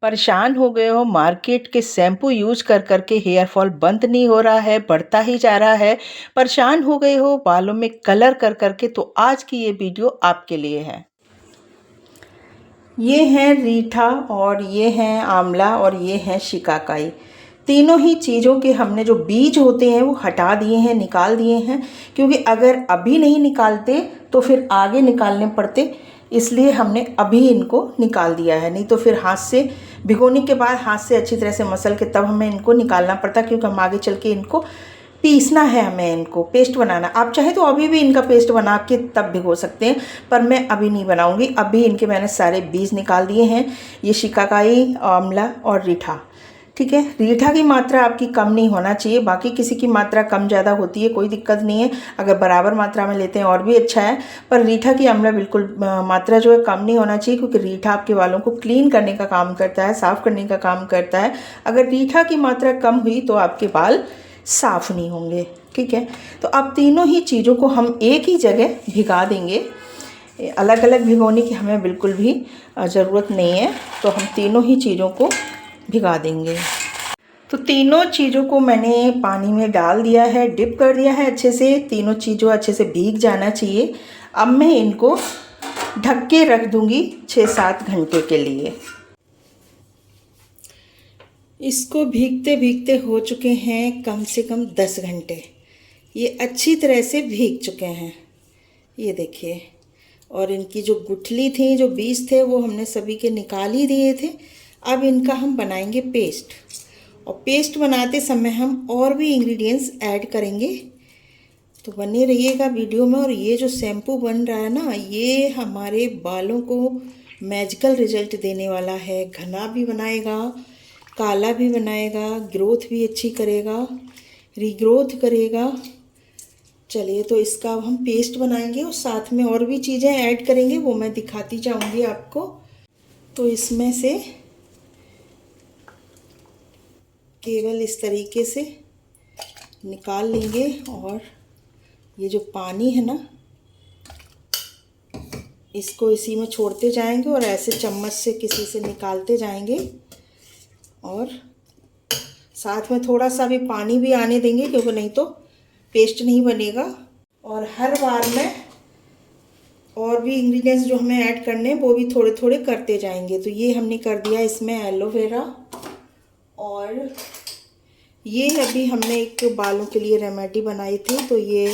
परेशान हो गए हो मार्केट के शैम्पू यूज कर करके हेयर फॉल बंद नहीं हो रहा है, बढ़ता ही जा रहा है। परेशान हो गए हो बालों में कलर कर करके, तो आज की ये वीडियो आपके लिए है। ये है रीठा और ये है आंवला और ये है शिकाकाई। तीनों ही चीज़ों के हमने जो बीज होते हैं वो हटा दिए हैं, निकाल दिए हैं, क्योंकि अगर अभी नहीं निकालते तो फिर आगे निकालने पड़ते, इसलिए हमने अभी इनको निकाल दिया है। नहीं तो फिर हाथ से भिगोने के बाद हाथ से अच्छी तरह से मसल के तब हमें इनको निकालना पड़ता, क्योंकि हम आगे चल के इनको पीसना है, हमें इनको पेस्ट बनाना। आप चाहे तो अभी भी इनका पेस्ट बना के तब भिगो सकते हैं, पर मैं अभी नहीं बनाऊंगी। अभी इनके मैंने सारे बीज निकाल दिए हैं। ये शिकाकाई, आंवला और रीठा। ठीक है, रीठा की मात्रा आपकी कम नहीं होना चाहिए। बाकी किसी की मात्रा कम ज़्यादा होती है, कोई दिक्कत नहीं है। अगर बराबर मात्रा में लेते हैं और भी अच्छा है, पर रीठा की आंवला बिल्कुल मात्रा जो है कम नहीं होना चाहिए, क्योंकि रीठा आपके बालों को क्लीन करने का काम करता है, साफ़ करने का काम करता है। अगर रीठा की मात्रा कम हुई तो आपके बाल साफ़ नहीं होंगे। ठीक है, तो अब तीनों ही चीज़ों को हम एक ही जगह भिगा देंगे। अलग अलग भिगोने की हमें बिल्कुल भी ज़रूरत नहीं है। तो हम तीनों ही चीज़ों को भिगा देंगे। तो तीनों चीज़ों को मैंने पानी में डाल दिया है, डिप कर दिया है अच्छे से। तीनों चीज़ों अच्छे से भीग जाना चाहिए। अब मैं इनको ढक के रख दूँगी 6-7 घंटे के लिए। इसको भीगते भीगते हो चुके हैं कम से कम 10 घंटे। ये अच्छी तरह से भीग चुके हैं, ये देखिए। और इनकी जो गुठली थी, जो बीज थे, वो हमने सभी के निकाल ही दिए थे। अब इनका हम बनाएंगे पेस्ट, और पेस्ट बनाते समय हम और भी इंग्रेडिएंट्स ऐड करेंगे। तो बने रहिएगा वीडियो में। और ये जो शैम्पू बन रहा है ना, ये हमारे बालों को मैजिकल रिजल्ट देने वाला है। घना भी बनाएगा, काला भी बनाएगा, ग्रोथ भी अच्छी करेगा, रीग्रोथ करेगा। चलिए, तो इसका अब हम पेस्ट बनाएंगे और साथ में और भी चीज़ें ऐड करेंगे, वो मैं दिखाती जाऊंगी आपको। तो इसमें से केवल इस तरीके से निकाल लेंगे, और ये जो पानी है ना, इसको इसी में छोड़ते जाएंगे और ऐसे चम्मच से किसी से निकालते जाएंगे। और साथ में थोड़ा सा भी पानी भी आने देंगे, क्योंकि नहीं तो पेस्ट नहीं बनेगा। और हर बार में और भी इंग्रेडिएंट्स जो हमें ऐड करने हैं वो भी थोड़े थोड़े करते जाएंगे। तो ये हमने कर दिया इसमें एलोवेरा, और ये अभी हमने एक बालों के लिए रेमेडी बनाई थी, तो ये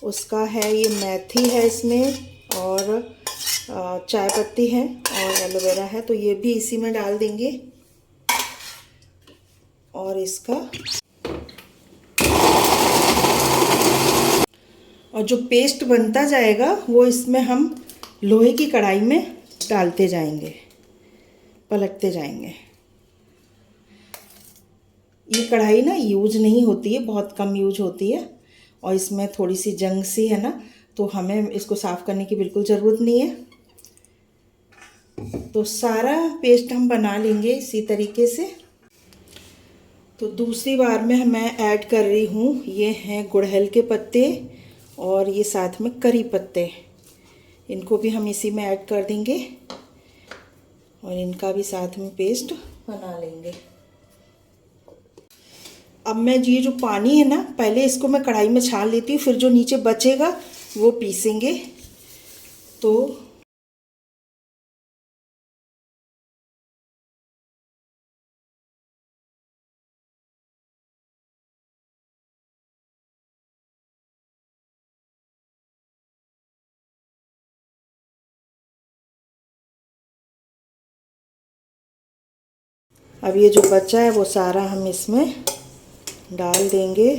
उसका है। ये मेथी है इसमें, और चाय पत्ती है, और एलोवेरा है। तो ये भी इसी में डाल देंगे। और इसका और जो पेस्ट बनता जाएगा वो इसमें हम लोहे की कढ़ाई में डालते जाएंगे, पलटते जाएंगे। ये कढ़ाई ना यूज नहीं होती है, बहुत कम यूज होती है, और इसमें थोड़ी सी जंग सी है ना, तो हमें इसको साफ़ करने की बिल्कुल ज़रूरत नहीं है। तो सारा पेस्ट हम बना लेंगे इसी तरीके से। तो दूसरी बार में मैं ऐड कर रही हूँ, ये हैं गुड़हल के पत्ते, और ये साथ में करी पत्ते। इनको भी हम इसी में ऐड कर देंगे, और इनका भी साथ में पेस्ट बना लेंगे। अब मैं ये जो पानी है ना, पहले इसको मैं कढ़ाई में छान लेती हूँ, फिर जो नीचे बचेगा वो पीसेंगे। तो अब ये जो बचा है वो सारा हम इसमें डाल देंगे।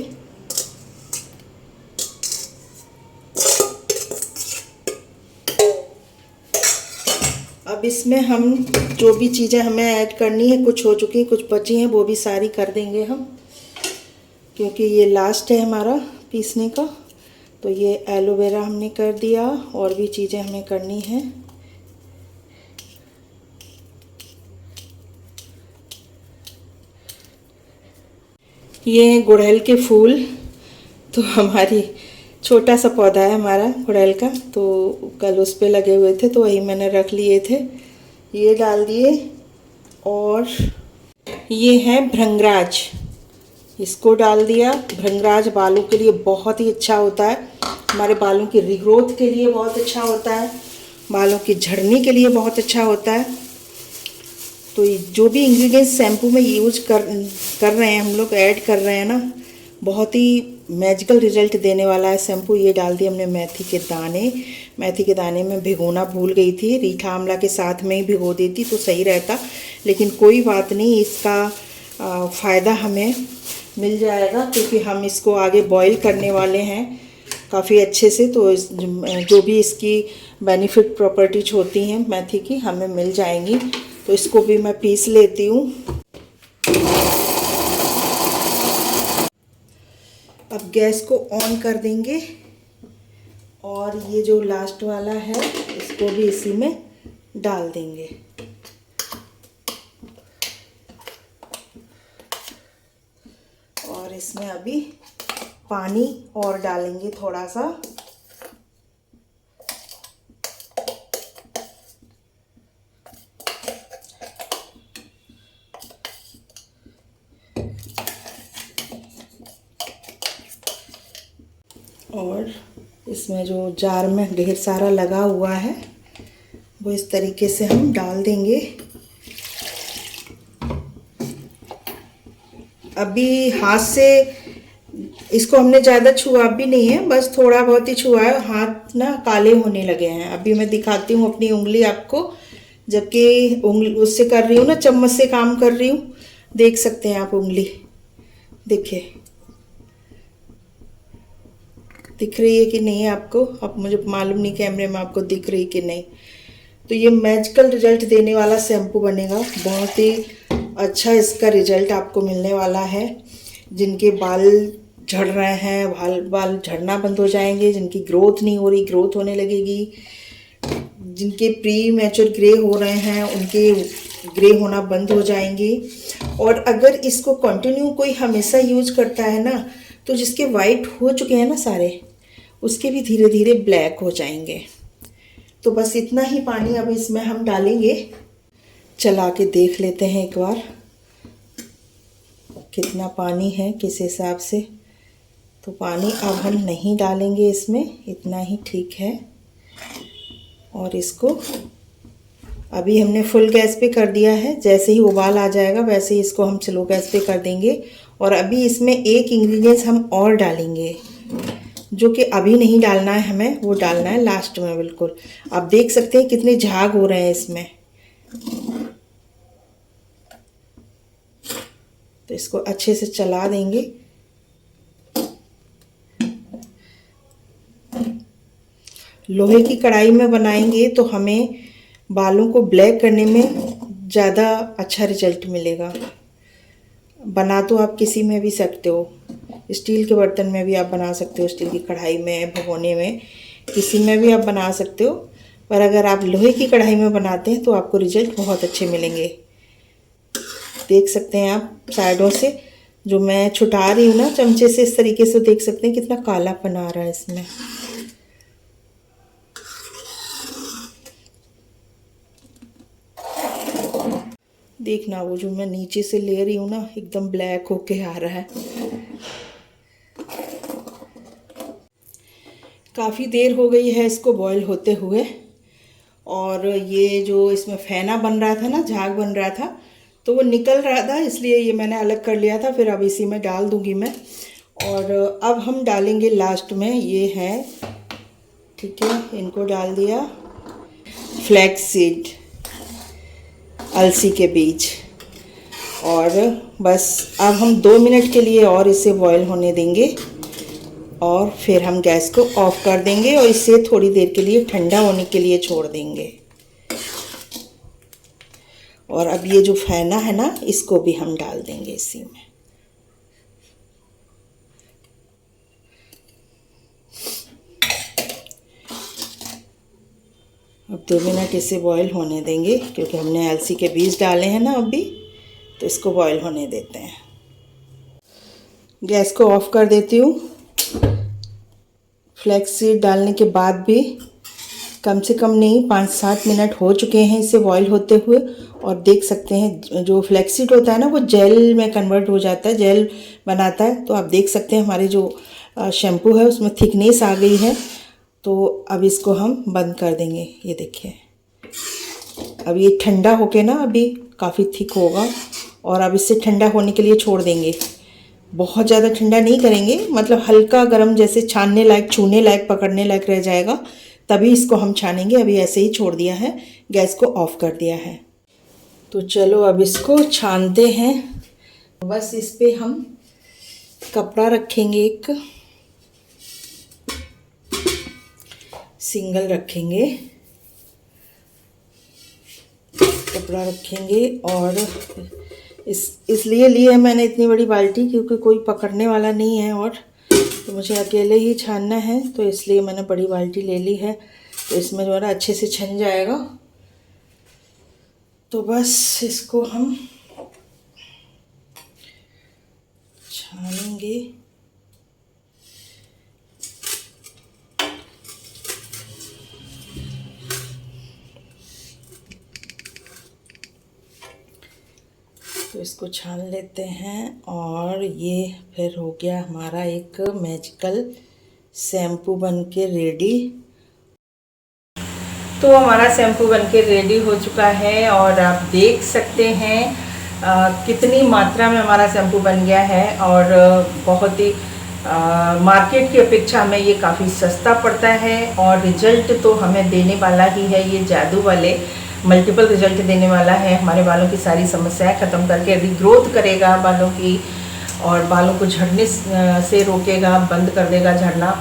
अब इसमें हम जो भी चीज़ें हमें ऐड करनी है, कुछ हो चुकी हैं, कुछ बची हैं, वो भी सारी कर देंगे हम, क्योंकि ये लास्ट है हमारा पीसने का। तो ये एलोवेरा हमने कर दिया, और भी चीज़ें हमें करनी हैं। ये गुड़हल के फूल, तो हमारी छोटा सा पौधा है हमारा गुड़हल का, तो कल उस पे लगे हुए थे, तो वही मैंने रख लिए थे, ये डाल दिए। और ये है भृंगराज, इसको डाल दिया। भृंगराज बालों के लिए बहुत ही अच्छा होता है, हमारे बालों की रिग्रोथ के लिए बहुत अच्छा होता है, बालों की झड़ने के लिए बहुत अच्छा होता है। तो जो भी इंग्रेडिएंट्स शैम्पू में यूज कर रहे हैं हम लोग, ऐड कर रहे हैं ना, बहुत ही मैजिकल रिजल्ट देने वाला है शैम्पू। ये डाल दिए हमने मेथी के दाने। मेथी के दाने में भिगोना भूल गई थी, रीठा आंवला के साथ में ही भिगो देती तो सही रहता, लेकिन कोई बात नहीं, इसका फ़ायदा हमें मिल जाएगा क्योंकि हम इसको आगे बॉईल करने वाले हैं काफ़ी अच्छे से। तो जो भी इसकी बेनिफिट प्रॉपर्टीज होती हैं मेथी की हमें मिल जाएंगी। तो इसको भी मैं पीस लेती हूँ। अब गैस को ऑन कर देंगे और ये जो लास्ट वाला है इसको भी इसी में डाल देंगे। और इसमें अभी पानी और डालेंगे थोड़ा सा। और इसमें जो जार में ढेर सारा लगा हुआ है वो इस तरीके से हम डाल देंगे। अभी हाथ से इसको हमने ज़्यादा छुआ भी नहीं है, बस थोड़ा बहुत ही छुआ है, हाथ ना काले होने लगे हैं। अभी मैं दिखाती हूँ अपनी उंगली आपको, जबकि उंगली उससे कर रही हूँ ना, चम्मच से काम कर रही हूँ। देख सकते हैं आप उंगली, देखिए दिख रही है कि नहीं आपको? अब मुझे मालूम नहीं कैमरे में आपको दिख रही कि नहीं। तो ये मैजिकल रिजल्ट देने वाला शैम्पू बनेगा, बहुत ही अच्छा इसका रिजल्ट आपको मिलने वाला है। जिनके बाल झड़ रहे हैं, बाल झड़ना बंद हो जाएंगे, जिनकी ग्रोथ नहीं हो रही ग्रोथ होने लगेगी, जिनके प्री मैच्योर ग्रे हो रहे हैं उनके ग्रे होना बंद हो जाएंगे। और अगर इसको कंटिन्यू कोई हमेशा यूज करता है ना, तो जिसके वाइट हो चुके हैं ना सारे, उसके भी धीरे धीरे ब्लैक हो जाएंगे। तो बस इतना ही पानी अब इसमें हम डालेंगे। चला के देख लेते हैं एक बार कितना पानी है, किस हिसाब से। तो पानी अब हम नहीं डालेंगे इसमें, इतना ही ठीक है। और इसको अभी हमने फुल गैस पे कर दिया है, जैसे ही उबाल आ जाएगा वैसे ही इसको हम स्लो गैस पे कर देंगे। और अभी इसमें एक इंग्रेडिएंट्स हम और डालेंगे, जो कि अभी नहीं डालना है हमें, वो डालना है लास्ट में बिल्कुल। आप देख सकते हैं कितने झाग हो रहे हैं इसमें। तो इसको अच्छे से चला देंगे। लोहे की कढ़ाई में बनाएंगे तो हमें बालों को ब्लैक करने में ज़्यादा अच्छा रिजल्ट मिलेगा। बना तो आप किसी में भी सकते हो, स्टील के बर्तन में भी आप बना सकते हो, स्टील की कढ़ाई में, भगोने में, किसी में भी आप बना सकते हो। पर अगर आप लोहे की कढ़ाई में बनाते हैं तो आपको रिजल्ट बहुत अच्छे मिलेंगे। देख सकते हैं आप साइडों से जो मैं छुटा रही हूँ ना चमचे से, इस तरीके से देख सकते हैं कितना कालापन आ रहा है इसमें। देखना वो जो मैं नीचे से ले रही हूँ ना, एकदम ब्लैक होके आ रहा है। काफ़ी देर हो गई है इसको बॉईल होते हुए। और ये जो इसमें फेना बन रहा था ना, झाग बन रहा था, तो वो निकल रहा था, इसलिए ये मैंने अलग कर लिया था। फिर अब इसी में डाल दूंगी मैं। और अब हम डालेंगे लास्ट में, ये है, ठीक है, इनको डाल दिया। फ्लैक्स सीड, अलसी के बीज। और बस अब हम 2 मिनट के लिए और इसे बॉईल होने देंगे और फिर हम गैस को ऑफ कर देंगे और इसे थोड़ी देर के लिए ठंडा होने के लिए छोड़ देंगे। और अब ये जो फेना है ना, इसको भी हम डाल देंगे इसी में। अब 2 मिनट इसे बॉईल होने देंगे क्योंकि हमने अलसी के बीज डाले हैं ना अभी, तो इसको बॉईल होने देते हैं। गैस को ऑफ कर देती हूँ। फ्लैक्स सीड डालने के बाद भी कम से कम नहीं 5-7 मिनट हो चुके हैं इसे बॉईल होते हुए, और देख सकते हैं जो फ्लैक्सीड होता है ना वो जेल में कन्वर्ट हो जाता है, जेल बनाता है। तो आप देख सकते हैं हमारे जो शैम्पू है उसमें थिकनेस आ गई है। तो अब इसको हम बंद कर देंगे। ये देखिए अब ये ठंडा होके ना अभी काफ़ी थिक होगा और अब इससे ठंडा होने के लिए छोड़ देंगे। बहुत ज़्यादा ठंडा नहीं करेंगे, मतलब हल्का गर्म, जैसे छानने लायक, छूने लायक, पकड़ने लायक रह जाएगा तभी इसको हम छानेंगे। अभी ऐसे ही छोड़ दिया है, गैस को ऑफ कर दिया है। तो चलो अब इसको छानते हैं। बस इस पे हम कपड़ा रखेंगे, एक सिंगल रखेंगे, कपड़ा रखेंगे। और इसलिए ली है मैंने इतनी बड़ी बाल्टी क्योंकि कोई पकड़ने वाला नहीं है और तो मुझे अकेले ही छानना है, तो इसलिए मैंने बड़ी बाल्टी ले ली है। तो इसमें जो है ना अच्छे से छन जाएगा। तो बस इसको हम छानेंगे। तो इसको छान लेते हैं और ये फिर हो गया हमारा एक मैजिकल शैम्पू बनके रेडी। तो हमारा शैम्पू बनके रेडी हो चुका है और आप देख सकते हैं कितनी मात्रा में हमारा शैम्पू बन गया है और बहुत ही मार्केट की अपेक्षा हमें ये काफ़ी सस्ता पड़ता है और रिजल्ट तो हमें देने वाला ही है। ये जादू वाले मल्टीपल रिजल्ट देने वाला है। हमारे बालों की सारी समस्याएं ख़त्म करके रिग्रोथ करेगा बालों की और बालों को झड़ने से रोकेगा, बंद कर देगा झड़ना।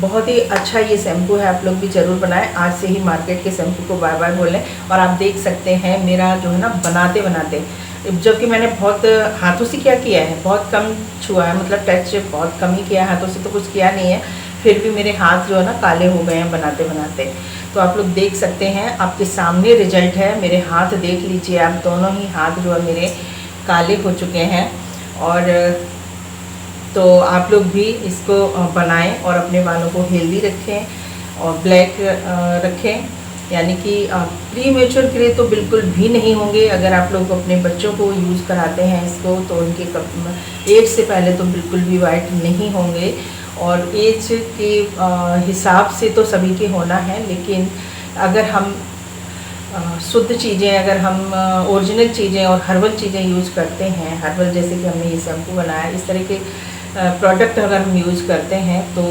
बहुत ही अच्छा ये शैम्पू है, आप लोग भी ज़रूर बनाएं। आज से ही मार्केट के शैम्पू को बाय बाय बोलें। और आप देख सकते हैं मेरा जो है ना बनाते बनाते, जबकि मैंने बहुत हाथों से क्या किया है, बहुत कम छुआ है, मतलब टच बहुत कम ही किया है, हाथों से तो कुछ किया नहीं है, फिर भी मेरे हाथ जो है ना काले हो गए हैं बनाते बनाते। तो आप लोग देख सकते हैं, आपके सामने रिजल्ट है। मेरे हाथ देख लीजिए आप, दोनों ही हाथ जो है मेरे काले हो चुके हैं। और तो आप लोग भी इसको बनाएं और अपने बालों को हेल्दी रखें और ब्लैक रखें, यानी कि प्री मैच्योर ग्रे तो बिल्कुल भी नहीं होंगे। अगर आप लोग अपने बच्चों को यूज़ कराते हैं इसको तो उनके एज से पहले तो बिल्कुल भी वाइट नहीं होंगे। और एज के हिसाब से तो सभी के होना है, लेकिन अगर हम शुद्ध चीज़ें, अगर हम ओरिजिनल चीज़ें और हर्बल चीज़ें यूज़ करते हैं, हर्बल जैसे कि हमने ये शैम्पू बनाया, इस तरह के प्रोडक्ट अगर हम यूज़ करते हैं तो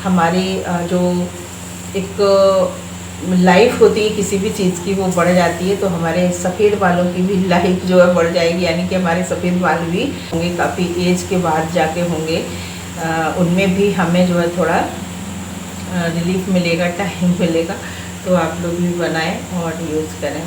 हमारी जो एक लाइफ होती है किसी भी चीज़ की वो बढ़ जाती है। तो हमारे सफ़ेद बालों की भी लाइफ जो है बढ़ जाएगी, यानी कि हमारे सफ़ेद बाल भी होंगे, काफ़ी एज के बाद जाके होंगे, उनमें भी हमें जो है थोड़ा रिलीफ मिलेगा, टाइम मिलेगा। तो आप लोग भी बनाएं और यूज़ करें।